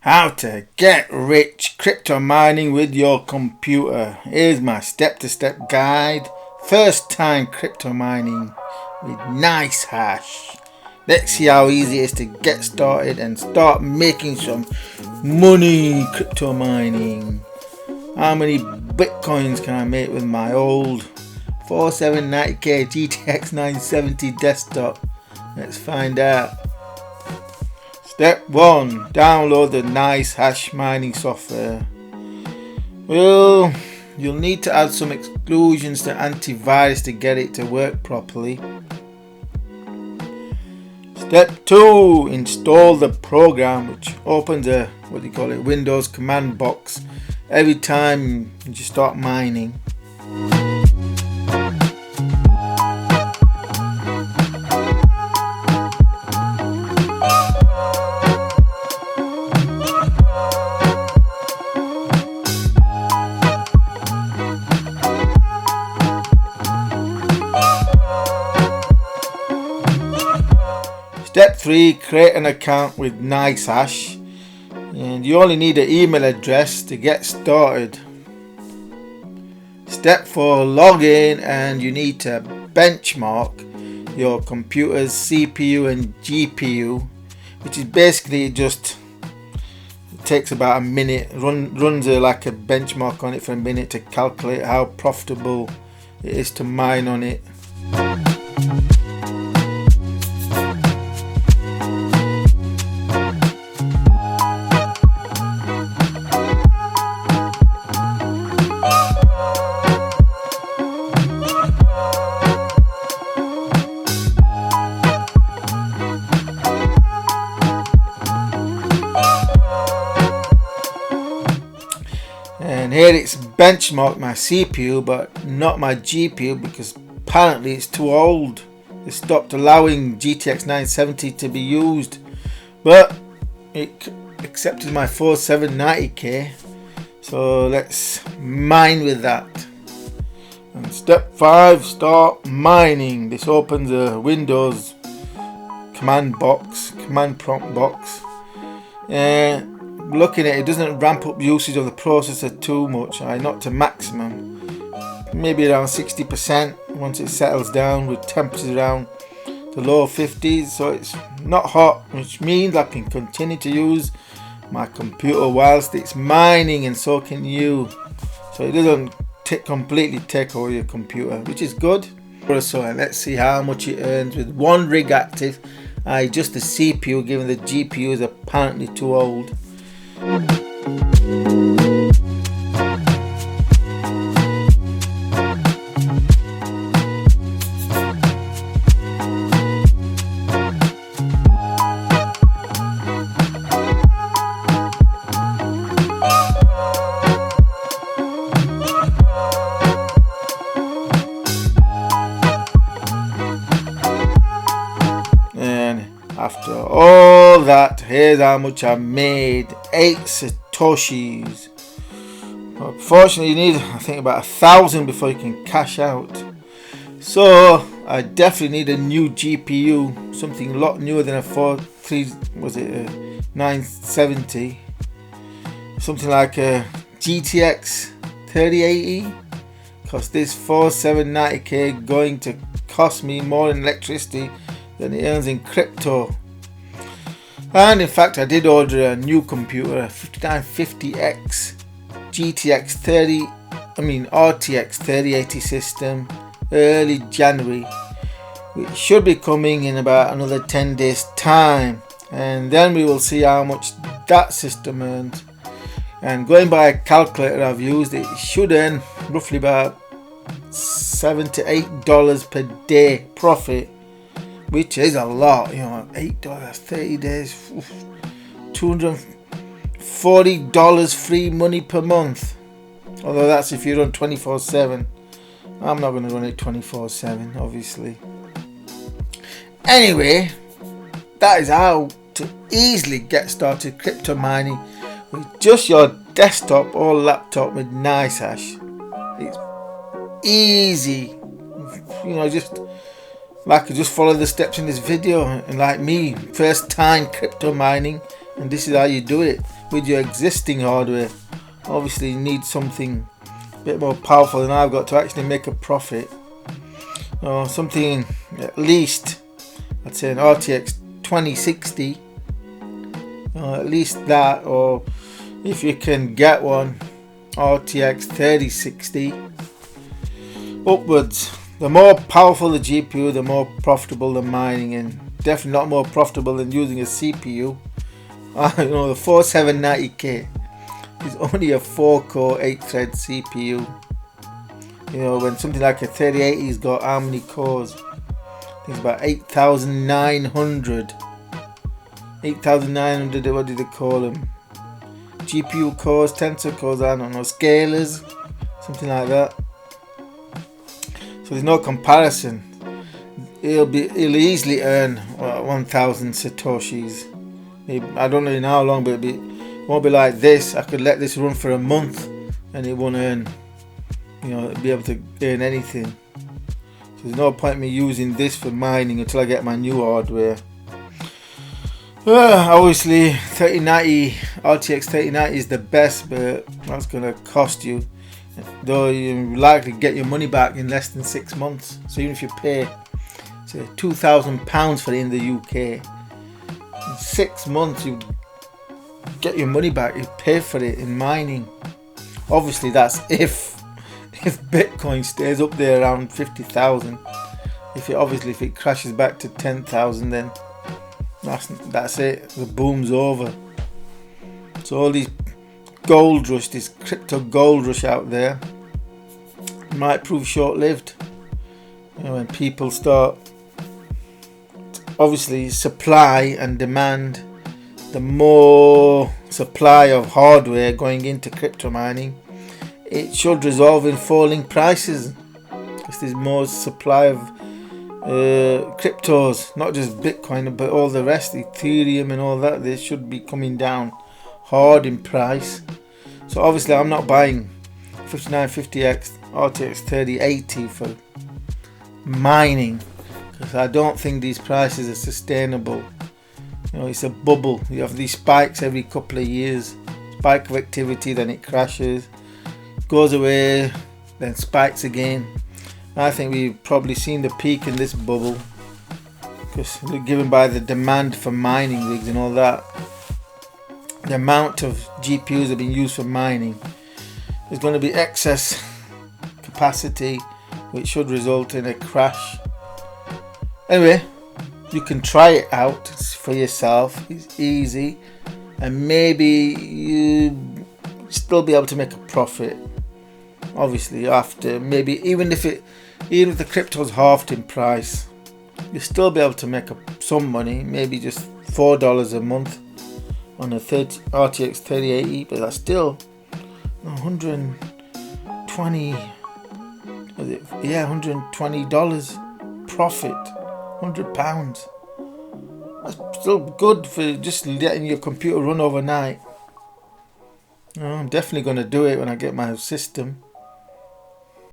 How to get rich crypto mining with your computer. Here's my step-to-step guide. First time crypto mining with NiceHash. Let's see how easy it is to get started and start making some money crypto mining. How many bitcoins can I make with my old 4790K GTX 970 desktop? Let's find out. Step 1. Download the NiceHash mining software. Well, you'll need to add some exclusions to antivirus to get it to work properly. Step 2. Install the program, which opens a Windows command box every time you start mining. Step 3. Create an account with NiceHash, and you only need an email address to get started. Step 4. Log in, and you need to benchmark your computer's CPU and GPU, which is basically just takes about a minute. Runs like a benchmark on it for a minute to calculate how profitable it is to mine on it. And here it's benchmarked my CPU but not my GPU because apparently it's too old. It stopped allowing GTX 970 to be used, but it accepted my 4790K, so let's mine with that. And step 5, start mining. This opens a Windows command prompt box. Looking at it, doesn't ramp up usage of the processor too much. Not to maximum, maybe around 60% once it settles down, with temperatures around the low 50s, so it's not hot, which means I can continue to use my computer whilst it's mining, and so can you. So it doesn't completely take over your computer, which is good. So let's see how much it earns with one rig active. Just the CPU, given the GPU is apparently too old. And after all that, here's how much I made. 8 satoshis. Unfortunately, you need, I think, about 1,000 before you can cash out. So I definitely need a new GPU, something a lot newer than a 970, something like a GTX 3080, because this 4790K going to cost me more in electricity than it earns in crypto. And in fact, I did order a new computer, a 5950X RTX 3080 system, early January, which should be coming in about another 10 days time, and then we will see how much that system earns. And going by a calculator I've used, it should earn roughly about $7 to $8 per day profit, which is a lot. $8, 30 days, $240 free money per month. Although that's if you run 24/7. I'm not going to run it 24/7, obviously. Anyway, that is how to easily get started crypto mining with just your desktop or laptop with NiceHash. It's easy. Just follow the steps in this video, and like me, first time crypto mining, And this is how you do it with your existing hardware. Obviously you need something a bit more powerful than I've got to actually make a profit. Something at least, I'd say an RTX 2060, at least that, or if you can get one, RTX 3060 upwards. The more powerful the GPU, the more profitable the mining, and definitely not more profitable than using a CPU. The 4790K is only a 4-core 8-thread CPU. When something like a 3080's got how many cores? I think it's about 8,900. 8,900, what did they call them? GPU cores, tensor cores, I don't know, scalars, something like that. So there's no comparison. It'll easily earn 1,000 satoshis. Maybe, I don't know how long, but it won't be like this. I could let this run for a month and it won't earn, be able to earn anything. So there's no point in me using this for mining until I get my new hardware. Obviously 3090, RTX 3090 is the best, but that's going to cost you. Though you're likely to get your money back in less than 6 months. So even if you pay, say, £2,000 for it in the UK, in 6 months you get your money back. You pay for it in mining. Obviously that's if Bitcoin stays up there around 50,000. If it crashes back to 10,000, then that's it. The boom's over. So all these gold rush, this crypto gold rush out there, might prove short-lived. When people start, obviously supply and demand, the more supply of hardware going into crypto mining, it should result in falling prices, because there's more supply of cryptos, not just Bitcoin but all the rest, Ethereum and all that. They should be coming down hard in price. So obviously I'm not buying 5950X RTX 3080 for mining, because I don't think these prices are sustainable. It's a bubble. You have these spikes every couple of years, spike of activity, then it crashes, goes away, then spikes again. I think we've probably seen the peak in this bubble, because given by the demand for mining rigs and all that, the amount of GPUs that are being used for mining, there's going to be excess capacity, which should result in a crash. Anyway, you can try it out for yourself. It's easy, and maybe you still be able to make a profit. Obviously, after maybe even if the crypto's halved in price, you'll still be able to make some money. Maybe just $4 a month on a RTX 3080, but that's still $120 profit, £100. That's still good for just letting your computer run overnight. I'm definitely going to do it when I get my system.